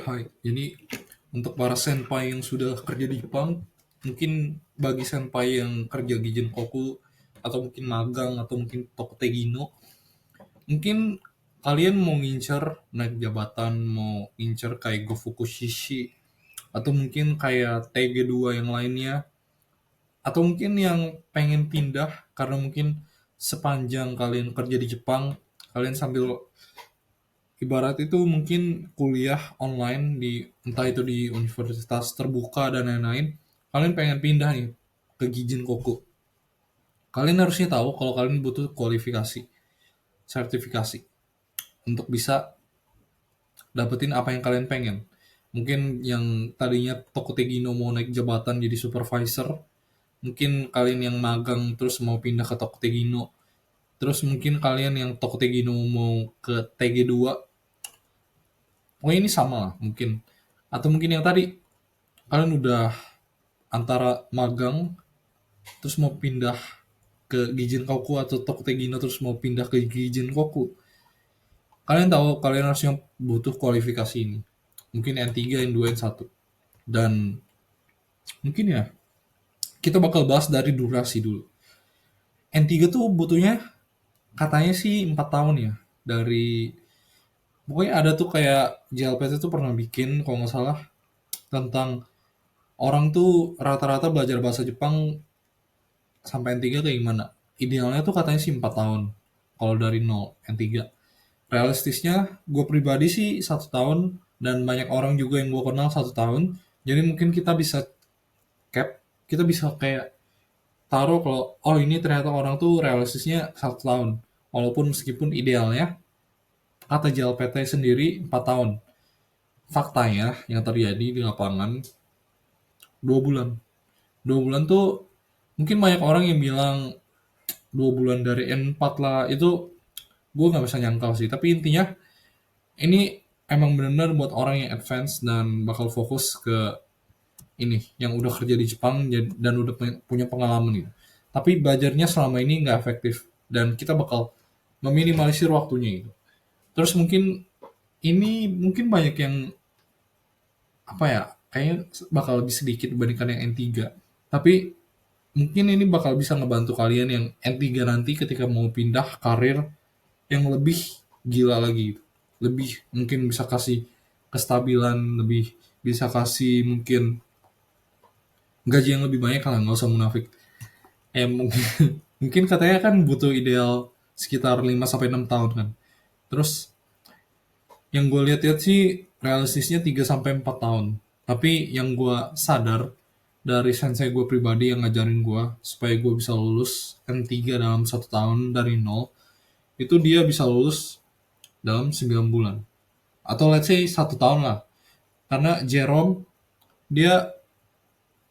Hai, jadi untuk para senpai yang sudah kerja di Jepang, mungkin bagi senpai yang kerja di Jinkoku, atau mungkin magang, atau mungkin Tokutegino, mungkin kalian mau ngincer naik jabatan, mau ngincer kayak Gofuku Shishi, atau mungkin kayak TG2 yang lainnya, atau mungkin yang pengen pindah karena mungkin sepanjang kalian kerja di Jepang, kalian sambil ibarat itu mungkin kuliah online di entah itu di universitas terbuka dan lain-lain, kalian pengen pindah nih ke Gijin Koku. Kalian harusnya tahu kalau kalian butuh kualifikasi, sertifikasi untuk bisa dapetin apa yang kalian pengen. Mungkin yang tadinya Tokutegino mau naik jabatan jadi supervisor, mungkin kalian yang magang terus mau pindah ke Tokutegino, terus mungkin kalian yang Tokutegino mau ke TG2. Pokoknya ini sama lah mungkin. Atau mungkin yang tadi kalian udah antara magang terus mau pindah ke Gijin Koku atau Tokutegino terus mau pindah ke Gijin Koku. Kalian tahu kalian harusnya butuh kualifikasi ini. Mungkin N3, N2, N1. Dan mungkin ya kita bakal bahas dari durasi dulu. N3 tuh butuhnya katanya sih 4 tahun ya. Dari pokoknya ada tuh kayak JLPT tuh pernah bikin kalau nggak salah tentang orang tuh rata-rata belajar bahasa Jepang sampai N3 kayak gimana? Idealnya tuh katanya sih 4 tahun. Kalau dari nol N3. Realistisnya gue pribadi sih 1 tahun dan banyak orang juga yang gue kenal 1 tahun. Jadi mungkin kita bisa cap, kita bisa kayak taruh kalau oh ini ternyata orang tuh realistisnya 1 tahun. Walaupun meskipun idealnya kata JLPT sendiri 4 tahun. Faktanya yang terjadi di lapangan 2 bulan. 2 bulan tuh mungkin banyak orang yang bilang 2 bulan dari N4 lah, itu gue nggak bisa nyangkal sih, tapi intinya ini emang benar-benar buat orang yang advance dan bakal fokus ke ini yang udah kerja di Jepang dan udah punya pengalaman gitu, tapi belajarnya selama ini nggak efektif dan kita bakal meminimalisir waktunya gitu. Terus mungkin ini mungkin banyak yang apa ya, kayaknya bakal lebih sedikit dibandingkan yang N3, tapi mungkin ini bakal bisa ngebantu kalian yang N3 nanti ketika mau pindah karir yang lebih gila lagi gitu. Lebih mungkin bisa kasih kestabilan, lebih bisa kasih mungkin gaji yang lebih banyak lah, nggak usah munafik. Mungkin mungkin katanya kan butuh ideal sekitar 5 sampai 6 tahun kan. Terus yang gue lihat-lihat sih realistisnya 3 sampai 4 tahun. Tapi yang gue sadar dari sensei gue pribadi yang ngajarin gue supaya gue bisa lulus N3 dalam 1 tahun dari nol, itu dia bisa lulus dalam 9 bulan. Atau let's say 1 tahun lah. Karena Jerome, dia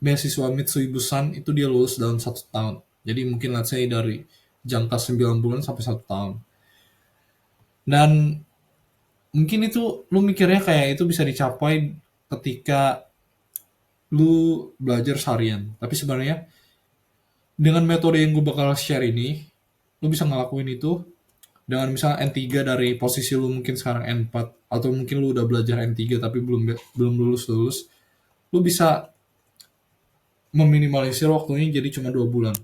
beasiswa Mitsui Busan itu dia lulus dalam 1 tahun. Jadi mungkin let's say dari jangka 9 bulan sampai 1 tahun. Dan mungkin itu lu mikirnya kayak itu bisa dicapai ketika lu belajar seharian. Tapi sebenarnya dengan metode yang gue bakal share ini, lu bisa ngelakuin itu dengan misalnya N3 dari posisi lu mungkin sekarang N4, atau mungkin lu udah belajar N3 tapi belum belum lulus-lulus, lu bisa meminimalisir waktunya jadi cuma 2 bulan.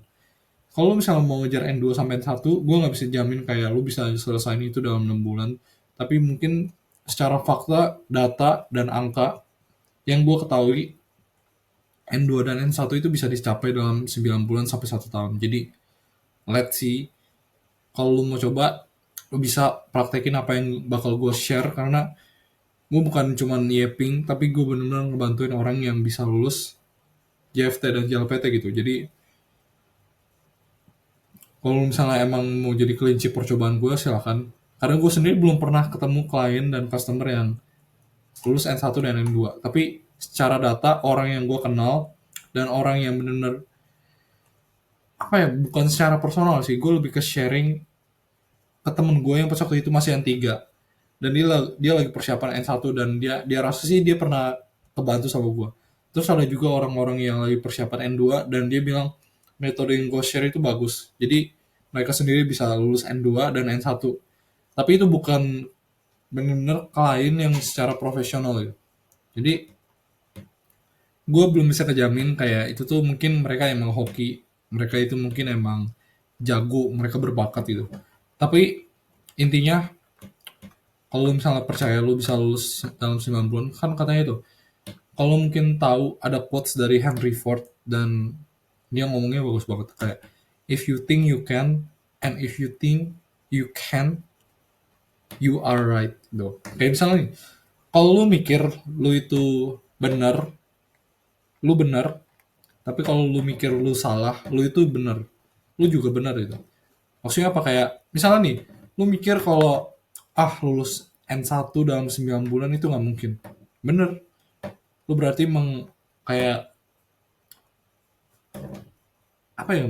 Kalau misalnya mau ngejar N2 sampai N1, gue nggak bisa jamin kayak lu bisa selesai itu dalam 6 bulan. Tapi mungkin secara fakta, data, dan angka yang gue ketahui, N2 dan N1 itu bisa dicapai dalam 9 bulan sampai 1 tahun. Jadi, let's see. Kalau lu mau coba, lu bisa praktekin apa yang bakal gue share. Karena gue bukan cuma yeping, tapi gue bener-bener ngebantuin orang yang bisa lulus JFT dan JLPT gitu. Jadi, kalau misalnya emang mau jadi kelinci percobaan gue, silakan. Karena gue sendiri belum pernah ketemu klien dan customer yang lulus N1 dan N2. Tapi secara data, orang yang gue kenal dan orang yang benar-benar apa ya, bukan secara personal sih, gue lebih ke sharing ke temen gue yang pas waktu itu masih N3 dan dia lagi persiapan N1 dan dia rasa sih dia pernah kebantu sama gue. Terus ada juga orang-orang yang lagi persiapan N2 dan dia bilang metode yang gue share itu bagus. Jadi mereka sendiri bisa lulus N2 dan N1. Tapi itu bukan benar-benar klien yang secara profesional ya. Jadi gue belum bisa kejamin kayak itu tuh mungkin mereka emang hoki, mereka itu mungkin emang jago, mereka berbakat gitu. Tapi intinya kalau lu misalnya percaya lu bisa lulus dalam 9 bulan, kan katanya tuh, kalau mungkin tahu ada quotes dari Henry Ford dan dia ngomongnya bagus banget kayak if you think you can and if you think you can, you are right gitu. Kayak misalnya nih, kalau lu mikir lu itu benar, lu benar, tapi kalau lu mikir lu salah, lu itu benar. Lu juga benar itu. Maksudnya apa kayak misalnya nih, lu mikir kalau lulus N1 dalam 9 bulan itu nggak mungkin. Bener. Lu berarti kayak apa ya,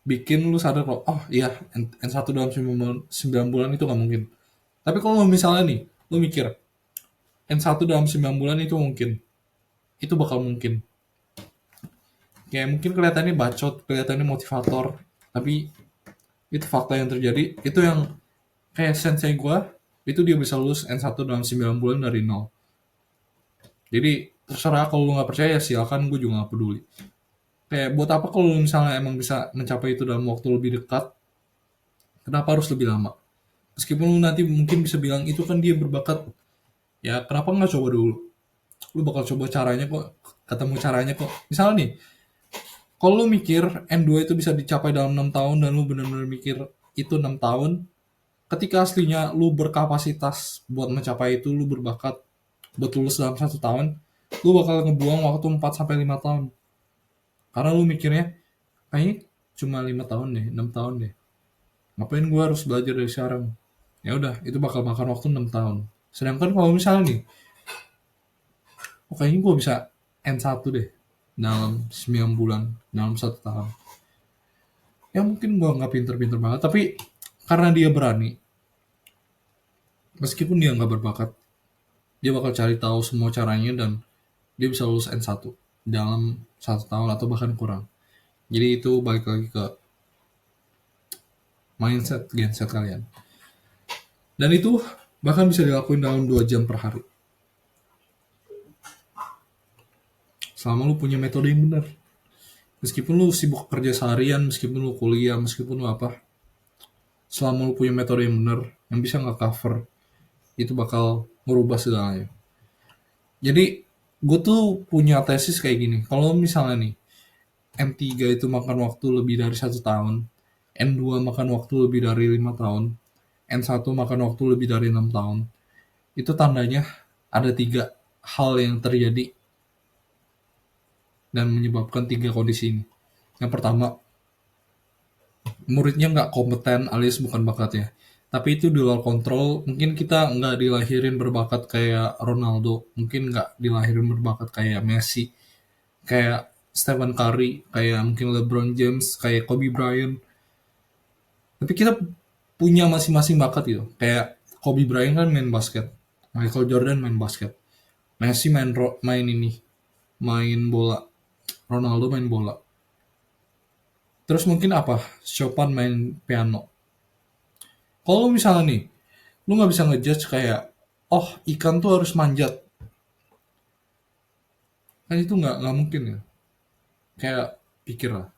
bikin lu sadar kalau oh iya N1 dalam 9 bulan itu nggak mungkin. Tapi kalau misalnya nih, lu mikir N1 dalam 9 bulan itu mungkin. Itu bakal mungkin. Kayak mungkin kelihatannya bacot, kelihatannya motivator, tapi itu fakta yang terjadi. Itu yang kayak sensei gua, itu dia bisa lulus N1 dalam 9 bulan dari nol. Jadi terserah, kalau lu nggak percaya silakan, gue juga nggak peduli. Kayak buat apa kalau lu misalnya emang bisa mencapai itu dalam waktu lebih dekat, kenapa harus lebih lama? Meskipun lu nanti mungkin bisa bilang itu kan dia berbakat, ya kenapa nggak coba dulu? Lu bakal coba caranya kok, ketemu caranya kok. Misalnya nih, kalau lu mikir N2 itu bisa dicapai dalam 6 tahun dan lu bener-bener mikir itu 6 tahun, ketika aslinya lu berkapasitas buat mencapai itu, lu berbakat buat lulus dalam 1 tahun, lu bakal ngebuang waktu 4 sampai 5 tahun. Karena lu mikirnya, kayaknya cuma 5 tahun deh, 6 tahun deh. Ngapain gue harus belajar dari sekarang? Ya udah, itu bakal makan waktu 6 tahun. Sedangkan kalau misalnya nih, kayaknya gue bisa N1 deh dalam 9 bulan, dalam 1 tahun. Ya mungkin gue nggak pinter-pinter banget, tapi karena dia berani, meskipun dia nggak berbakat, dia bakal cari tahu semua caranya dan dia bisa lulus N1 dalam 1 tahun atau bahkan kurang. Jadi itu balik lagi ke mindset, genset kalian. Dan itu bahkan bisa dilakuin dalam 2 jam per hari. Selama lu punya metode yang benar. Meskipun lu sibuk kerja seharian, meskipun lu kuliah, meskipun lu apa, selama lu punya metode yang benar, yang bisa nge-cover, itu bakal merubah segalanya. Jadi, gue tuh punya tesis kayak gini. Kalau misalnya nih, N3 itu makan waktu lebih dari 1 tahun, N2 makan waktu lebih dari 5 tahun, N1 makan waktu lebih dari 6 tahun, itu tandanya ada 3 hal yang terjadi dan menyebabkan 3 kondisi ini. Yang pertama, muridnya nggak kompeten alias bukan bakatnya. Tapi itu di luar kontrol. Mungkin kita nggak dilahirin berbakat kayak Ronaldo. Mungkin nggak dilahirin berbakat kayak Messi. Kayak Stephen Curry. Kayak mungkin LeBron James. Kayak Kobe Bryant. Tapi kita punya masing-masing bakat gitu. Kayak Kobe Bryant kan main basket. Michael Jordan main basket. Messi main ini. Main bola. Ronaldo main bola. Terus mungkin apa? Chopin main piano. Kalau misalnya nih, lu nggak bisa ngejudge kayak, oh ikan tuh harus manjat, kan itu nggak mungkin ya. Kayak pikir lah,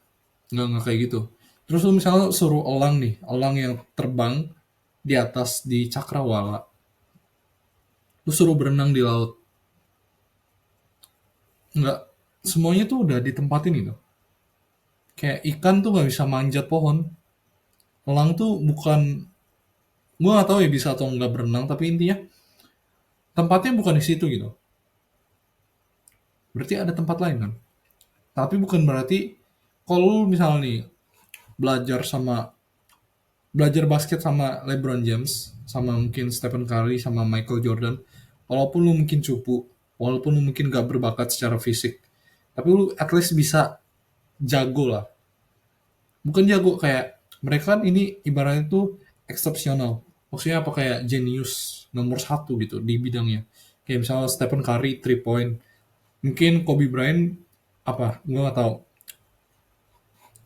nggak kayak gitu. Terus lu misalnya suruh elang nih, elang yang terbang di atas di cakrawala, lu suruh berenang di laut, nggak, semuanya tuh udah ditempatin gitu. Kayak ikan tuh nggak bisa manjat pohon, elang tuh bukan, gua nggak tahu ya bisa atau nggak berenang, tapi intinya tempatnya bukan di situ gitu. Berarti ada tempat lain kan. Tapi bukan berarti kalau lu misalnya nih belajar basket sama LeBron James, sama mungkin Stephen Curry, sama Michael Jordan, walaupun lu mungkin cupu, walaupun lu mungkin gak berbakat secara fisik, tapi lu at least bisa jago lah. Bukan jago kayak mereka kan ini ibaratnya tuh eksepsional. Maksudnya apa kayak genius nomor 1 gitu di bidangnya. Kayak misalnya Stephen Curry 3 point, mungkin Kobe Bryant apa, gue gak tahu.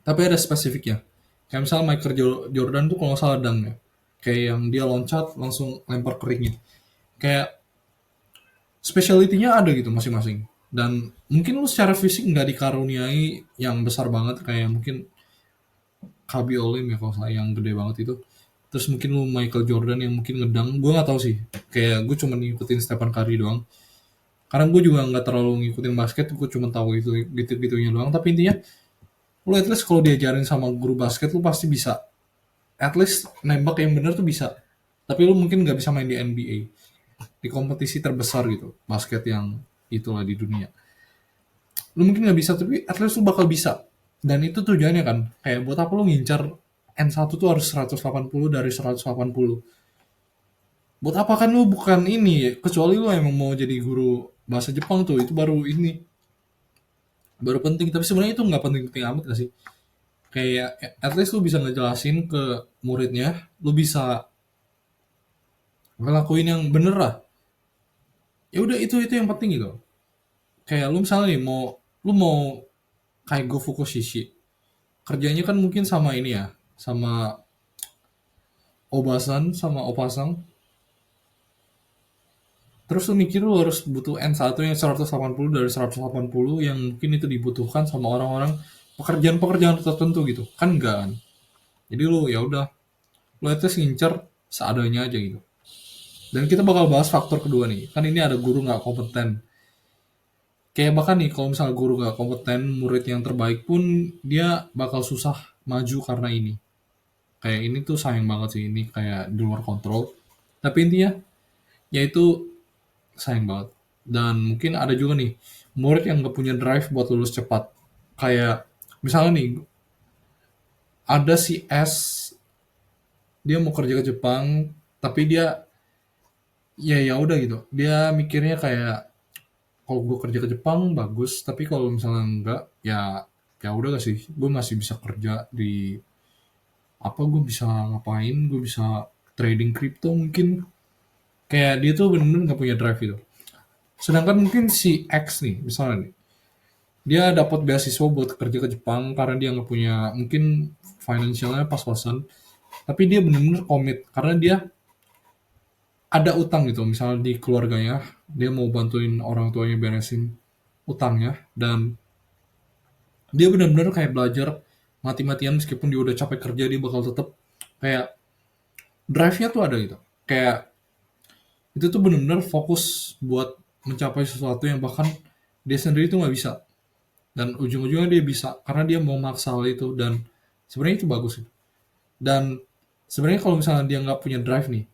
Tapi ada spesifiknya. Kayak misalnya Michael Jordan tuh kalau nggak salah dunk ya. Kayak yang dia loncat langsung lempar ke ringnya. Kayak specialty-nya ada gitu masing-masing. Dan mungkin lu secara fisik nggak dikaruniai yang besar banget kayak mungkin Kabi Olim ya kalau salah yang gede banget itu. Terus mungkin lu Michael Jordan yang mungkin ngedang, gue nggak tahu sih. Kayak gue cuma ngikutin Stephen Curry doang. Karena gue juga nggak terlalu ngikutin basket, gue cuma tahu itu gitu-gitunya doang. Tapi intinya, lu at least kalau diajarin sama guru basket, lu pasti bisa. At least nembak yang bener tuh bisa. Tapi lu mungkin nggak bisa main di NBA. Di kompetisi terbesar gitu, basket yang itulah di dunia. Lu mungkin nggak bisa, tapi at least lu bakal bisa. Dan itu tujuannya kan, kayak buat apa lu ngincar N1 tuh harus 180 dari 180. Buat apa kan lu bukan ini, kecuali lu emang mau jadi guru bahasa Jepang tuh, itu baru ini, baru penting. Tapi sebenarnya itu nggak penting-penting amat gak sih? Kayak at least lu bisa ngejelasin ke muridnya, lu bisa ngelakuin yang bener lah. Ya udah itu yang penting gitu. Kayak lu misalnya nih lu mau kayak Go Fukushishi, kerjanya kan mungkin sama ini ya, sama Obasan sama Opasang. Terus lu mikir lu harus butuh N1 yang 180 dari 180 yang mungkin itu dibutuhkan sama orang-orang pekerjaan-pekerjaan tertentu gitu. Kan enggak kan. Jadi lu ya udah, lu aja ngincer seadanya aja gitu. Dan kita bakal bahas faktor kedua nih. Kan ini ada guru nggak kompeten. Kayak bahkan nih kalau misalnya guru nggak kompeten, murid yang terbaik pun dia bakal susah maju karena ini. Kayak ini tuh sayang banget sih, ini kayak di luar kontrol. Tapi intinya yaitu sayang banget. Dan mungkin ada juga nih murid yang nggak punya drive buat lulus cepat. Kayak misalnya nih ada si S, dia mau kerja ke Jepang tapi dia ya udah gitu. Dia mikirnya kayak kalau gue kerja ke Jepang bagus, tapi kalau misalnya enggak ya udah gak sih, gue masih bisa kerja di apa, gue bisa ngapain, gue bisa trading crypto mungkin. Kayak dia tuh bener-bener nggak punya drive itu. Sedangkan mungkin si X nih misalnya nih, dia dapat beasiswa buat kerja ke Jepang karena dia nggak punya mungkin financialnya pas-pasan, tapi dia bener-bener komit karena dia ada utang gitu, misalnya di keluarganya dia mau bantuin orang tuanya beresin utangnya. Dan dia benar-benar kayak belajar mati-matian meskipun dia udah capek kerja, dia bakal tetap kayak drive-nya tuh ada gitu. Kayak itu tuh benar-benar fokus buat mencapai sesuatu yang bahkan dia sendiri tuh nggak bisa. Dan ujung-ujungnya dia bisa karena dia mau maksa hal itu. Dan sebenarnya itu bagus gitu. Dan sebenarnya kalau misalnya dia nggak punya drive nih,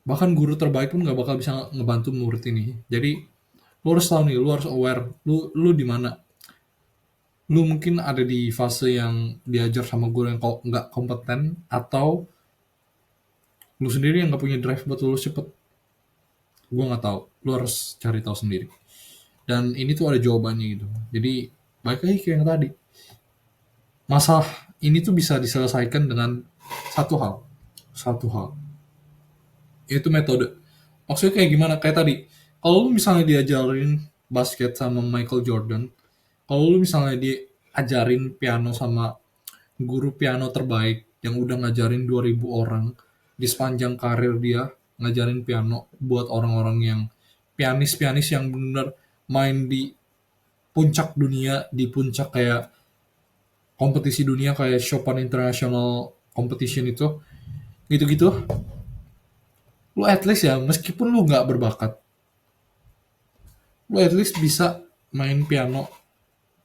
bahkan guru terbaik pun nggak bakal bisa ngebantu murid ini. Jadi lu harus tahu nih, lu harus aware lu di mana. Lu mungkin ada di fase yang diajar sama guru yang kok nggak kompeten, atau lu sendiri yang nggak punya drive buat lulus cepet. Gue nggak tahu, lu harus cari tahu sendiri. Dan ini tuh ada jawabannya gitu. Jadi balik lagi ke yang tadi, masalah ini tuh bisa diselesaikan dengan satu hal, satu hal, yaitu metode. Maksudnya kayak gimana? Kayak tadi, kalau lu misalnya diajarin basket sama Michael Jordan, kalau lu misalnya diajarin piano sama guru piano terbaik yang udah ngajarin 2.000 orang di sepanjang karir dia ngajarin piano buat orang-orang yang pianis-pianis yang bener main di puncak dunia, di puncak kayak kompetisi dunia kayak Chopin International Competition itu, gitu-gitu. Lu at least ya, meskipun lu nggak berbakat, lu at least bisa main piano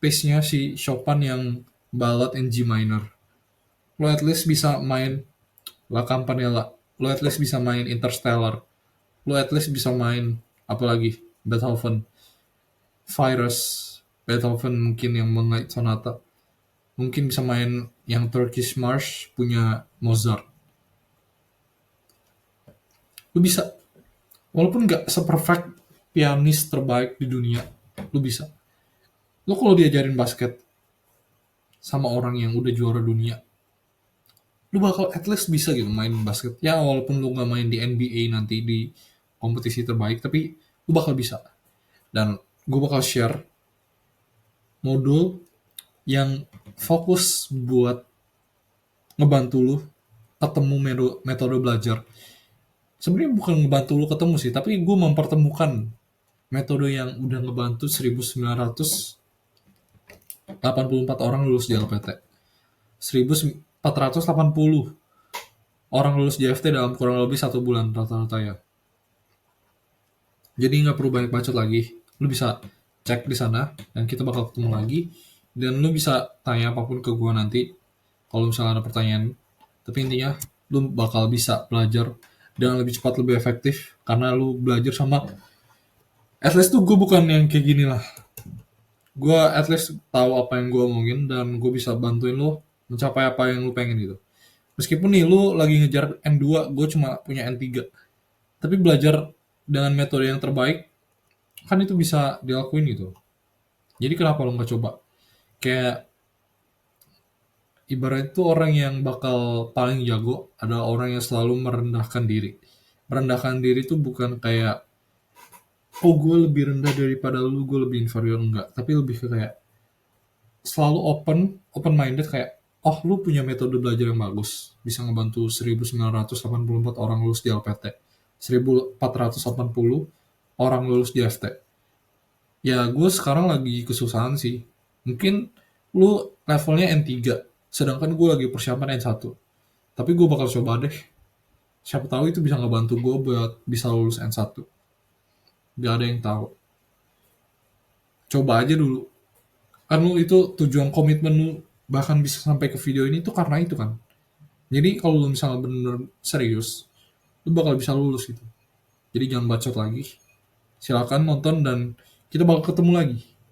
pace-nya si Chopin yang ballad in G minor. Lu at least bisa main La Campanella. Lu at least bisa main Interstellar. Lu at least bisa main apalagi Beethoven, Virus, Beethoven mungkin yang Moonlight Sonata. Mungkin bisa main yang Turkish March punya Mozart. Lu bisa. Walaupun nggak seperfect pianis terbaik di dunia, lu bisa. Lu kalau diajarin basket sama orang yang udah juara dunia, lu bakal at least bisa gitu main basket. Ya walaupun lu nggak main di NBA nanti di kompetisi terbaik, tapi lu bakal bisa. Dan gue bakal share modul yang fokus buat ngebantu lu ketemu metode belajar Sebenarnya bukan ngebantu lu ketemu sih, tapi gue mempertemukan metode yang udah ngebantu 1984 orang lulus JLPT. 1480 orang lulus JFT dalam kurang lebih 1 bulan rata-rata ya. Jadi nggak perlu banyak bacot lagi. Lu bisa cek di sana dan kita bakal ketemu lagi. Dan lu bisa tanya apapun ke gua nanti kalau misalnya ada pertanyaan. Tapi intinya lu bakal bisa belajar dengan lebih cepat, lebih efektif karena lu belajar sama at least tuh gue bukan yang kayak gini lah. Gue at least tahu apa yang gue omongin dan gue bisa bantuin lu mencapai apa yang lu pengen gitu. Meskipun nih lu lagi ngejar N2, gue cuma punya N3. Tapi belajar dengan metode yang terbaik kan itu bisa dilakuin gitu. Jadi kenapa lo nggak coba? Kayak ibarat itu orang yang bakal paling jago adalah orang yang selalu merendahkan diri. Merendahkan diri itu bukan kayak, oh gue lebih rendah daripada lu, gue lebih inferior, enggak. Tapi lebih ke kayak selalu open minded kayak, oh lu punya metode belajar yang bagus. Bisa ngebantu 1984 orang lulus di LPT. 1480 orang lulus di FT. Ya gue sekarang lagi kesusahan sih. Mungkin lu levelnya N3, sedangkan gue lagi persiapan N1. Tapi gue bakal coba deh. Siapa tahu itu bisa ngebantu gue buat bisa lulus N1. Gak ada yang tahu. Coba aja dulu. Kan lu itu tujuan komitmen lu bahkan bisa sampai ke video ini tuh karena itu kan. Jadi kalau lu misalnya bener serius, lu bakal bisa lulus gitu. Jadi jangan bacot lagi. Silakan nonton dan kita bakal ketemu lagi.